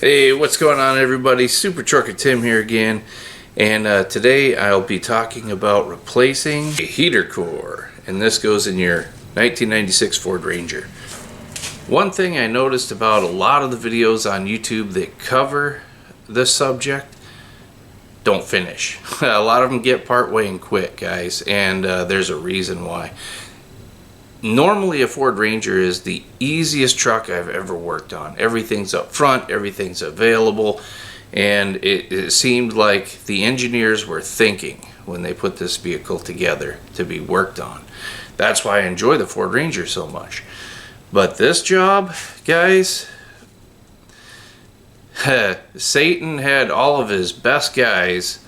Hey, what's going on, everybody? Super Trucker Tim here again, and today I'll be talking about replacing a heater core, and this goes in your 1996 Ford Ranger. One thing I noticed about a lot of the videos on YouTube that cover this subject don't finish. A lot of them get part way and quit, guys, and there's a reason why. Normally a Ford Ranger is the easiest truck I've ever worked on. Everything's up front, everything's available, and it seemed like the engineers were thinking when they put this vehicle together to be worked on. That's why I enjoy the Ford Ranger so much. But this job, guys, Satan had all of his best guys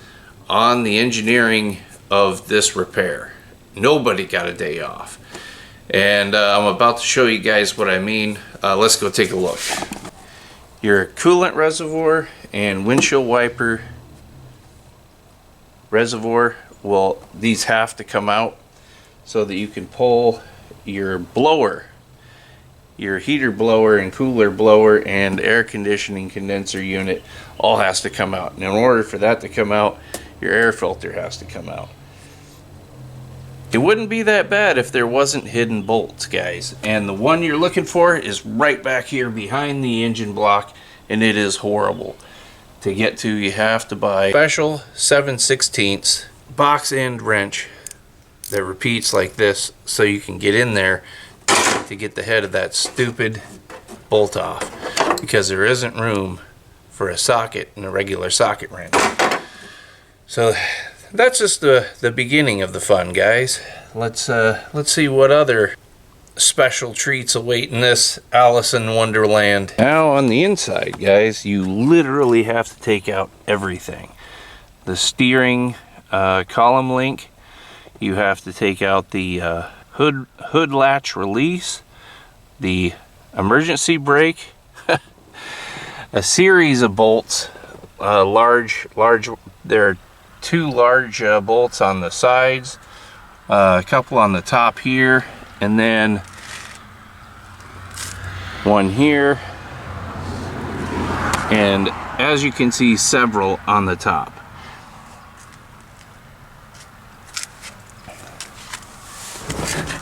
on the engineering of this repair. Nobody got a day off. And I'm about to show you guys what I mean. Let's go take a look. Your coolant reservoir and windshield wiper reservoir, well, these have to come out so that you can pull your blower, your heater blower and cooler blower and air conditioning condenser unit all has to come out. And in order for that to come out, your air filter has to come out. It wouldn't be that bad if there wasn't hidden bolts, guys. And the one you're looking for is right back here behind the engine block, and it is horrible. To get to, you have to buy a special 7/16 box end wrench that repeats like this so you can get in there to get the head of that stupid bolt off, because there isn't room for a socket in a regular socket wrench. So that's just the beginning of the fun, guys. Let's see what other special treats await in this Alice in Wonderland. Now on the inside, guys, you literally have to take out everything. The steering column link, you have to take out the hood latch release, the emergency brake, a series of bolts, large. There are two large bolts on the sides, a couple on the top here, and then one here, and as you can see, several on the top.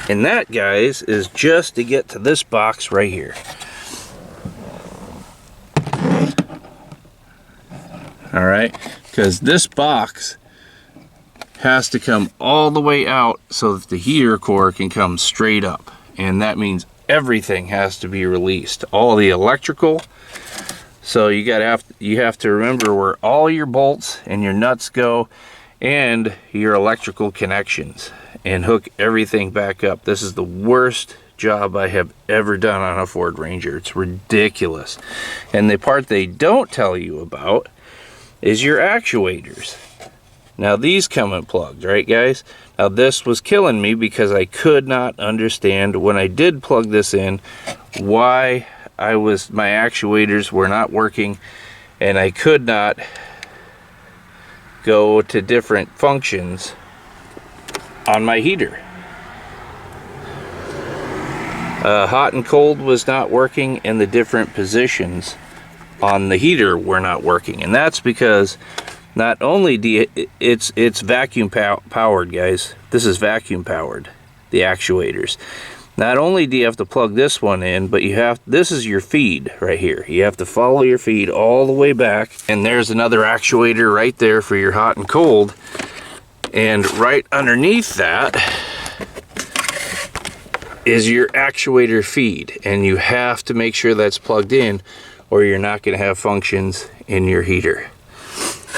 And that, guys, is just to get to this box right here. All right, because this box has to come all the way out so that the heater core can come straight up, and that means everything has to be released, all the electrical. So you have to remember where all your bolts and your nuts go and your electrical connections, and hook everything back up. This is the worst job I have ever done on a Ford Ranger. It's ridiculous. And the part they don't tell you about is your actuators. Now these come unplugged, right, guys? Now this was killing me because I could not understand when I did plug this in why my actuators were not working, and I could not go to different functions on my heater. Hot and cold was not working, and the different positions on the heater were not working, and that's because not only it's vacuum powered, guys. This is vacuum powered, the actuators. Not only do you have to plug this one in, but this is your feed right here. You have to follow your feed all the way back, and there's another actuator right there for your hot and cold, and right underneath that is your actuator feed, and you have to make sure that's plugged in, or you're not going to have functions in your heater.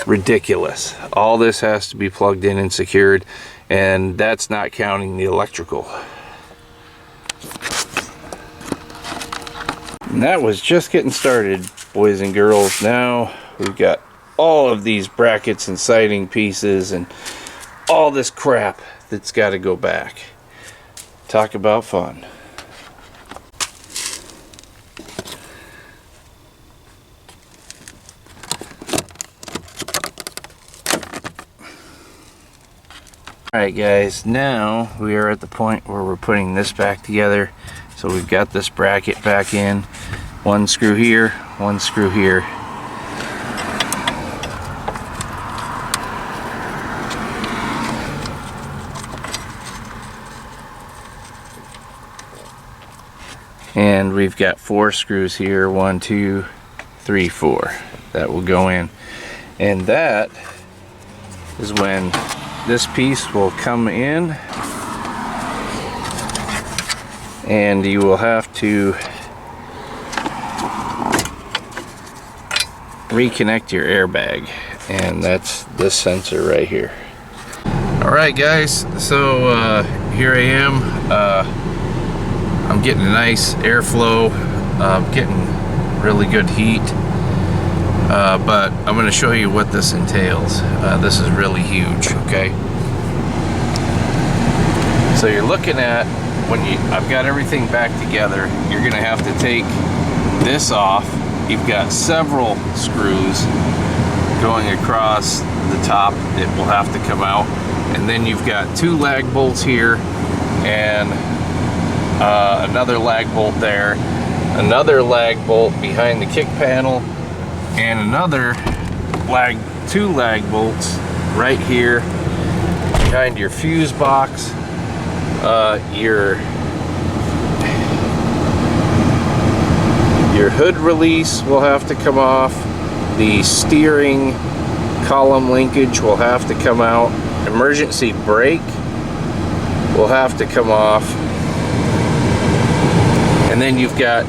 Ridiculous. All this has to be plugged in and secured, and that's not counting the electrical. And that was just getting started, boys and girls. Now we've got all of these brackets and siding pieces and all this crap that's got to go back. Talk about fun. Alright, guys, now we are at the point where we're putting this back together. So we've got this bracket back in, one screw here, one screw here, And we've got 4 screws here, 1, 2, 3, 4, that will go in. And that is when this piece will come in, and you will have to reconnect your airbag, and that's this sensor right here. Alright guys, so here I am. I'm getting a nice airflow, getting really good heat, but I'm going to show you what this entails. This is really huge, okay? So you're looking at, I've got everything back together, you're going to have to take this off. You've got several screws going across the top that will have to come out, and then you've got 2 lag bolts here, and another lag bolt there, another lag bolt behind the kick panel, and another 2 lag bolts right here behind your fuse box. Your hood release will have to come off. The steering column linkage will have to come out. Emergency brake will have to come off. And then you've got,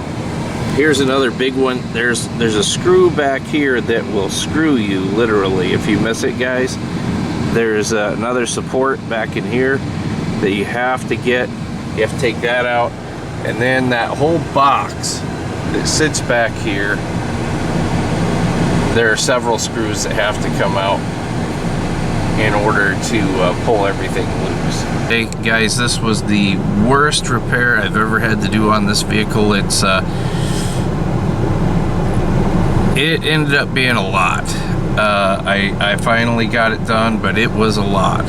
here's another big one. There's a screw back here that will screw you literally if you miss it, guys. There's another support back in here that you have to get. You have to take that out. And then that whole box that sits back here, there are several screws that have to come out in order to pull everything loose. Hey guys, this was the worst repair I've ever had to do on this vehicle. It ended up being a lot. I finally got it done, but it was a lot.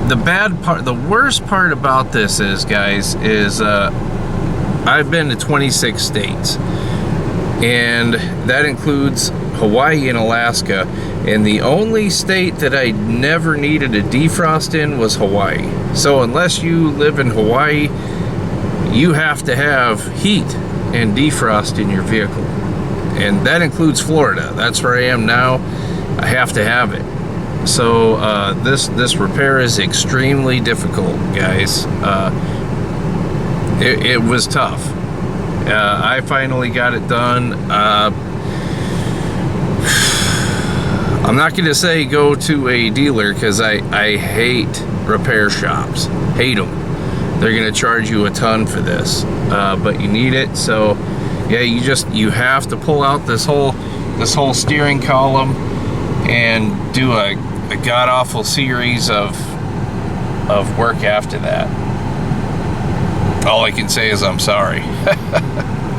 The worst part about this is, guys, is I've been to 26 states, and that includes Hawaii and Alaska, and the only state that I never needed a defrost in was Hawaii. So unless you live in Hawaii, you have to have heat and defrost in your vehicle, and that includes Florida. That's where I am now. I have to have it. So this repair is extremely difficult, guys. It was tough. I finally got it done. I'm not going to say go to a dealer, because I hate repair shops. Hate them. They're going to charge you a ton for this, but you need it. So yeah, you have to pull out this whole steering column and do a god-awful series of work after that. All I can say is I'm sorry.